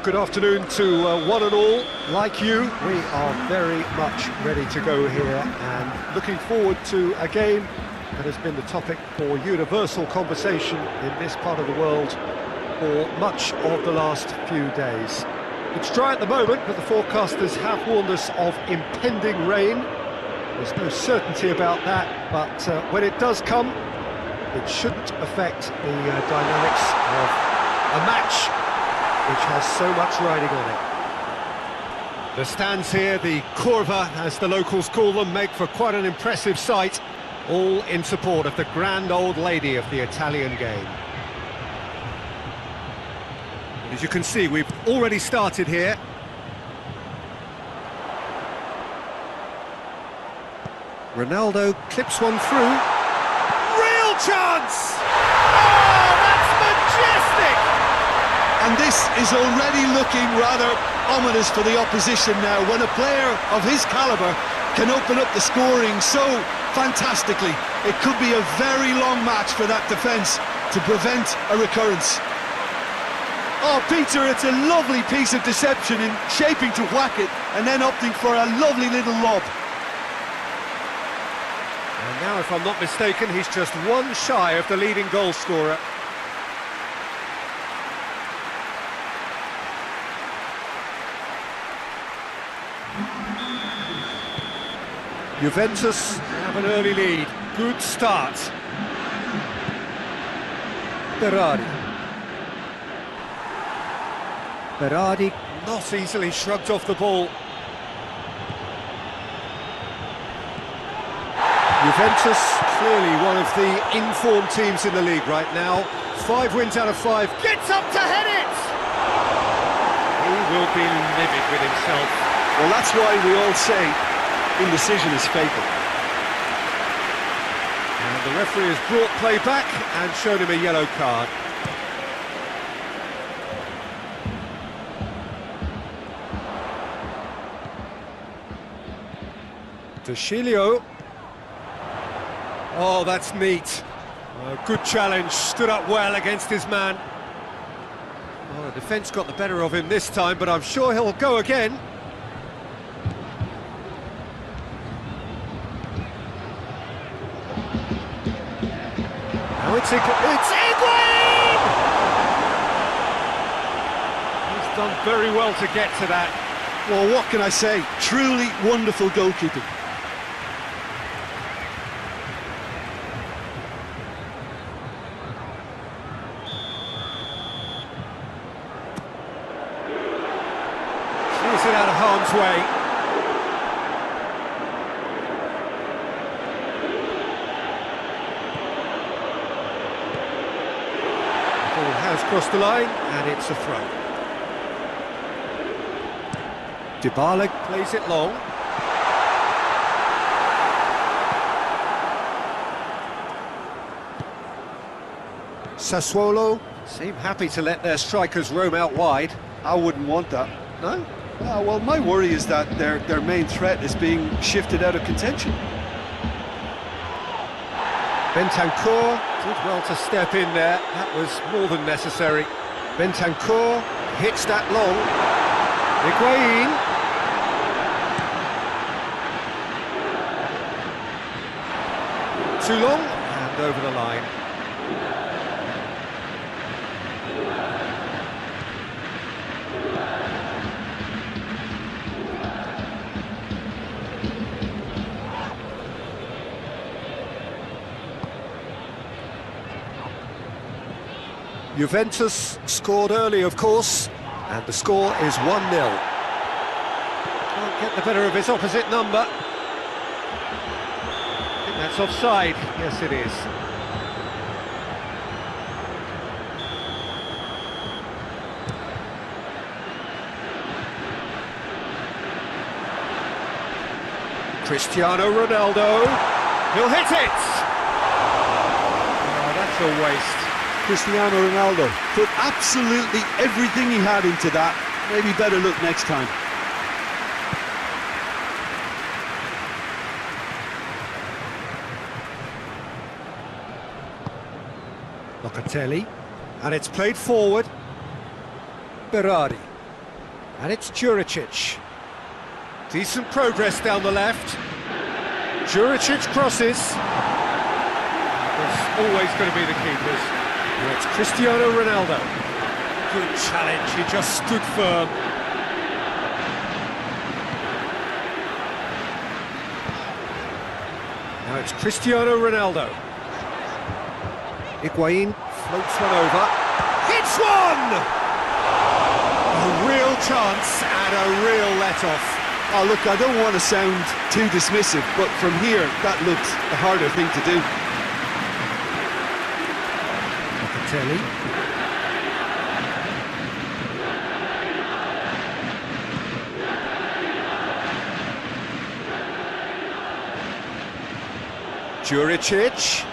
good afternoon to one and all. Like you, we are very much ready to go here and looking forward to a game that has been the topic for universal conversation in this part of the world for much of the last few days. It's dry at the moment, but the forecasters have warned us of impending rain. There's no certainty about that, but when it does come, it shouldn't affect the dynamics of a match which has so much riding on it. The stands here, the curva, as the locals call them, make for quite an impressive sight, all in support of the grand old lady of the Italian game. As you can see, we've already started here. Ronaldo clips one through. Real chance! Oh, that's majestic! And this is already looking rather ominous for the opposition now, when a player of his calibre can open up the scoring so fantastically. It could be a very long match for that defence to prevent a recurrence. Oh, Peter, it's a lovely piece of deception in shaping to whack it and then opting for a lovely little lob. And now, if I'm not mistaken, he's just one shy of the leading goal scorer. Juventus have an early lead. Good start. Berardi not easily shrugged off the ball. Juventus, clearly one of the informed teams in the league right now. 5 wins out of 5. Gets up to head it! He will be livid with himself. Well, that's why we all say indecision is fatal. And the referee has brought play back and shown him a yellow card. D'Achilio. Oh, that's neat. Good challenge, stood up well against his man. Well, the defence got the better of him this time, but I'm sure he'll go again. Now it's Higuain! He's done very well to get to that. Well, what can I say? Truly wonderful goalkeeping. It out of harm's way. The ball has crossed the line, and it's a throw. Dybala plays it long. Sassuolo seem happy to let their strikers roam out wide. I wouldn't want that. No? Well, my worry is that their main threat is being shifted out of contention. Bentancur did well to step in there. That was more than necessary. Bentancur hits that long. Higuain. Too long and over the line. Juventus scored early, of course, and the score is 1-0. Can't get the better of his opposite number. I think that's offside. Yes, it is. Cristiano Ronaldo. He'll hit it! Oh, that's a waste. Cristiano Ronaldo put absolutely everything he had into that. Maybe better look next time. Locatelli, and it's played forward. Berardi. And it's Juricic. Decent progress down the left. Juricic crosses. It's always going to be the keepers. And it's Cristiano Ronaldo. Good challenge, he just stood firm. Now it's Cristiano Ronaldo. Higuain floats one over. Hits one! A real chance and a real let-off. Oh, look, I don't want to sound too dismissive, but from here, that looked a harder thing to do. Locatelli. Juricic.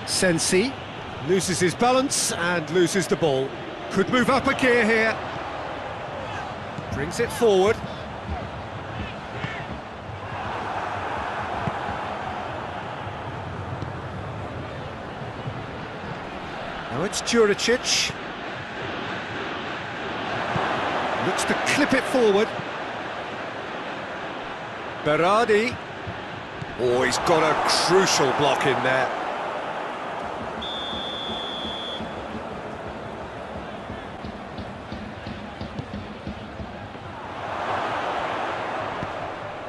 Sensi loses his balance and loses the ball. Could move up a gear here. Brings it forward. Now it's Juricic. Looks to clip it forward. Berardi. Oh, he's got a crucial block in there.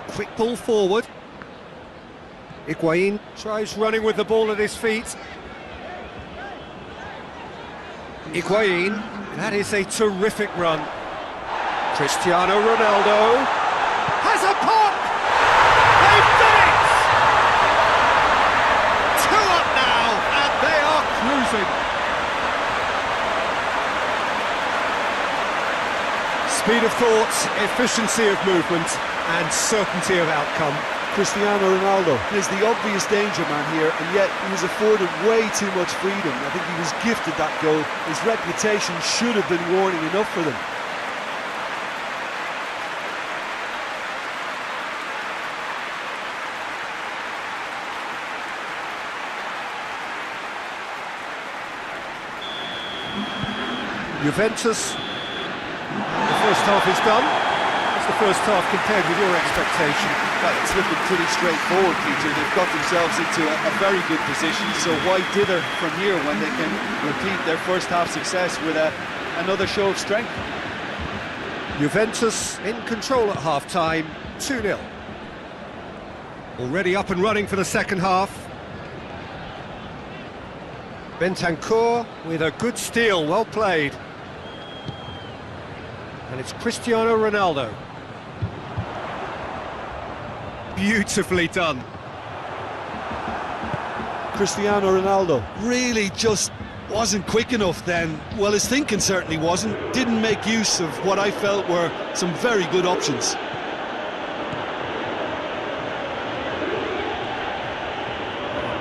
Quick ball forward. Higuain tries running with the ball at his feet. Higuain, that is a terrific run. Cristiano Ronaldo has a pop! They've done it! 2 up now, and they are cruising. Speed of thought, efficiency of movement, and certainty of outcome. Cristiano Ronaldo is the obvious danger man here, and yet he was afforded way too much freedom. I think he was gifted that goal. His reputation should have been warning enough for them. Juventus, the first half is done. What's the first half compared with your expectation? Well, it's looking pretty straightforward, Peter. They've got themselves into a very good position, so why dither from here when they can repeat their first half success with another show of strength? Juventus in control at half-time, 2-0. Already up and running for the second half. Bentancur with a good steal, well played. And it's Cristiano Ronaldo. Beautifully done. Cristiano Ronaldo really just wasn't quick enough then. Well, his thinking certainly wasn't. Didn't make use of what I felt were some very good options.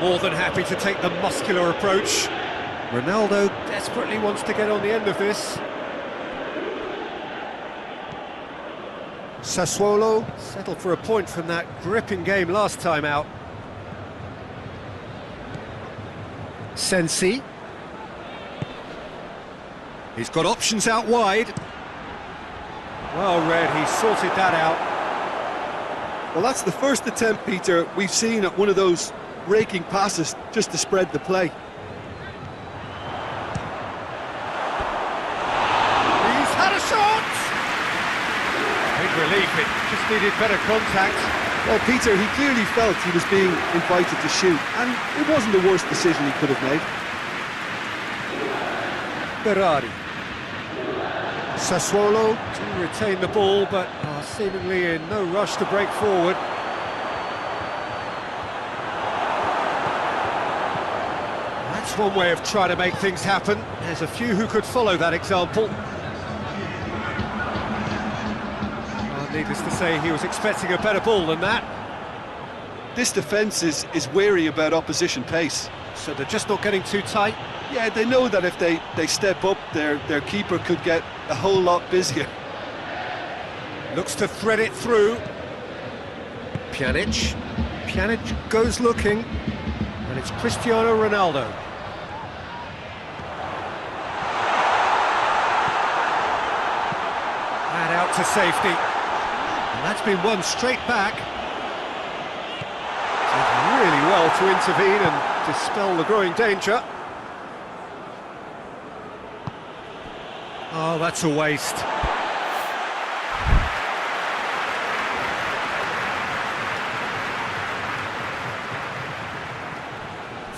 More than happy to take the muscular approach. Ronaldo desperately wants to get on the end of this. Sassuolo settled for a point from that gripping game last time out. Sensi. He's got options out wide. Well read, he sorted that out. Well, that's the first attempt, Peter, we've seen at one of those raking passes just to spread the play. He's had a shot! Big relief, it just needed better contact. Well, Peter, he clearly felt he was being invited to shoot, and it wasn't the worst decision he could have made. Berardi. Sassuolo to retain the ball, but are seemingly in no rush to break forward. That's one way of trying to make things happen. There's a few who could follow that example. Well, needless to say, he was expecting a better ball than that. This defence is wary about opposition pace. So they're just not getting too tight? Yeah, they know that if they step up, their keeper could get a whole lot busier. Looks to thread it through. Pjanic. Pjanic goes looking, and it's Cristiano Ronaldo. And out to safety. And that's been won straight back. Did really well to intervene and dispel the growing danger. Oh, that's a waste.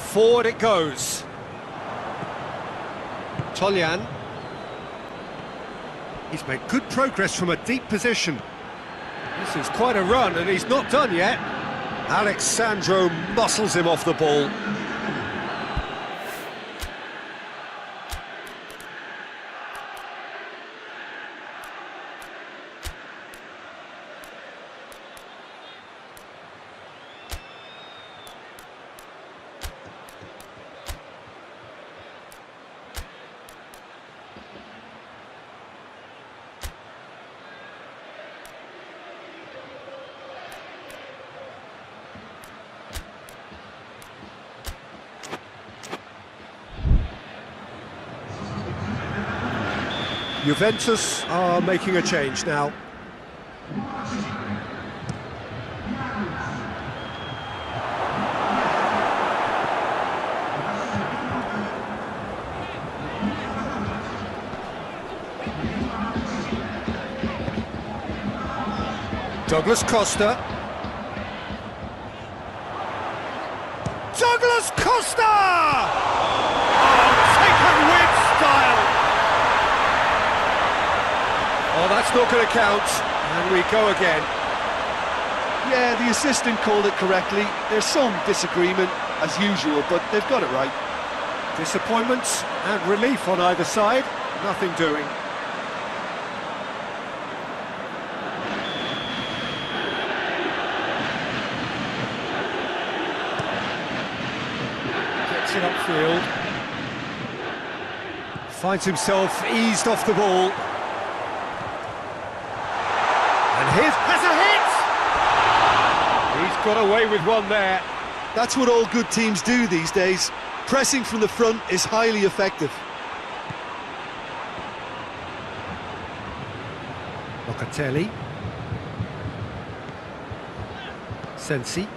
Forward it goes. Toljan. He's made good progress from a deep position. This is quite a run, and he's not done yet. Alexandro muscles him off the ball. Juventus are making a change now. Douglas Costa. Douglas Costa! Oh, taken with style! Oh, that's not going to count, and we go again. Yeah, the assistant called it correctly. There's some disagreement, as usual, but they've got it right. Disappointments and relief on either side, nothing doing. Gets it upfield. Finds himself eased off the ball. And has a hit! He's got away with one there. That's what all good teams do these days. Pressing from the front is highly effective. Locatelli. Sensi.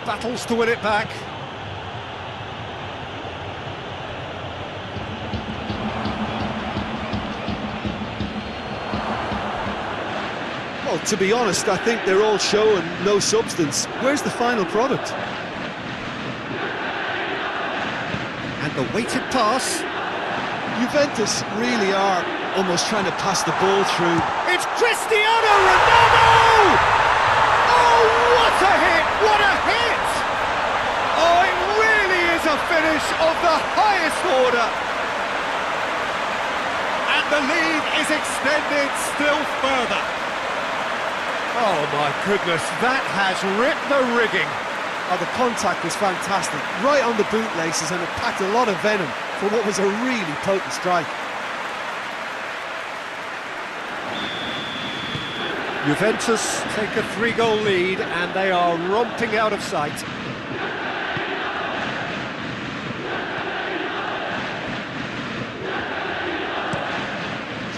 Battles to win it back. Well, to be honest, I think they're all show and no substance. Where's the final product? And the weighted pass. Juventus really are almost trying to pass the ball through. It's Cristiano Ronaldo! Oh, what a hit! What a hit! Oh, it really is a finish of the highest order. And the lead is extended still further. Oh my goodness, that has ripped the rigging. Oh, the contact was fantastic, right on the bootlaces, and it packed a lot of venom for what was a really potent strike. Juventus take a 3-goal lead and they are romping out of sight.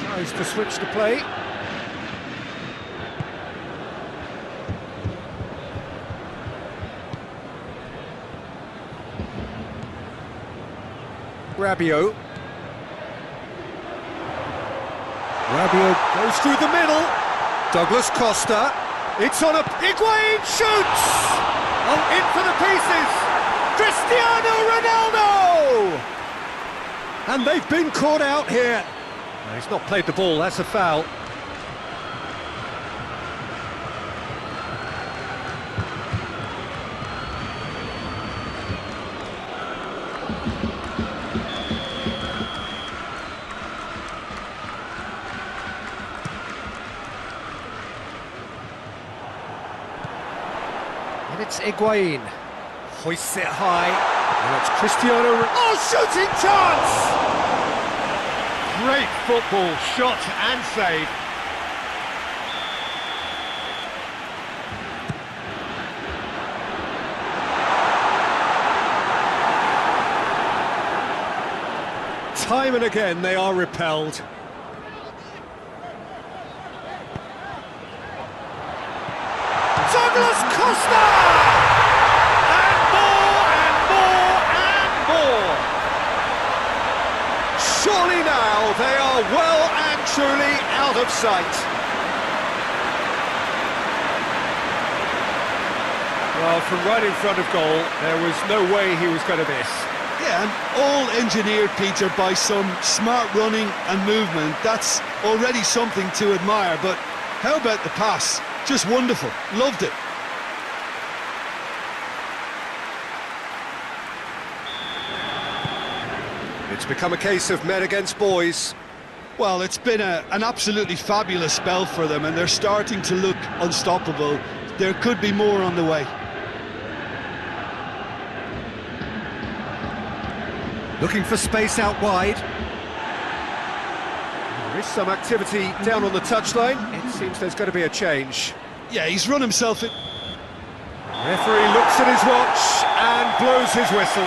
Tries to switch the play. Rabiot. Rabiot goes through the middle. Douglas Costa. It's on a... Higuain shoots! Oh, in for the pieces! Cristiano Ronaldo! And they've been caught out here. No, he's not played the ball, that's a foul. And it's Higuain. Hoists it high. And it's Cristiano... Oh, shooting chance! Great football, shot and save. time and again they are repelled. Douglas Costa! And more and more and more! Surely now they are well and truly out of sight. Well, from right in front of goal, there was no way he was going to miss. Yeah, and all engineered, Peter, by some smart running and movement. That's already something to admire, but how about the pass? Just wonderful. Loved it. It's become a case of men against boys. Well, it's been an absolutely fabulous spell for them, and they're starting to look unstoppable. There could be more on the way. Looking for space out wide. There is some activity down on the touchline. It seems there's going to be a change. Yeah, he's run himself in. Referee looks at his watch and blows his whistle.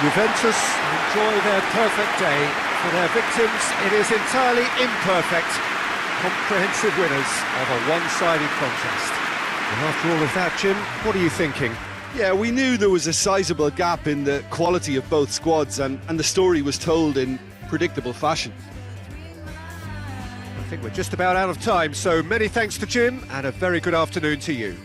Juventus enjoy their perfect day. For their victims, it is entirely imperfect. Comprehensive winners of a one-sided contest. And after all of that, Jim, what are you thinking? Yeah, we knew there was a sizable gap in the quality of both squads, and the story was told in predictable fashion. I think we're just about out of time, so many thanks to Jim, and a very good afternoon to you.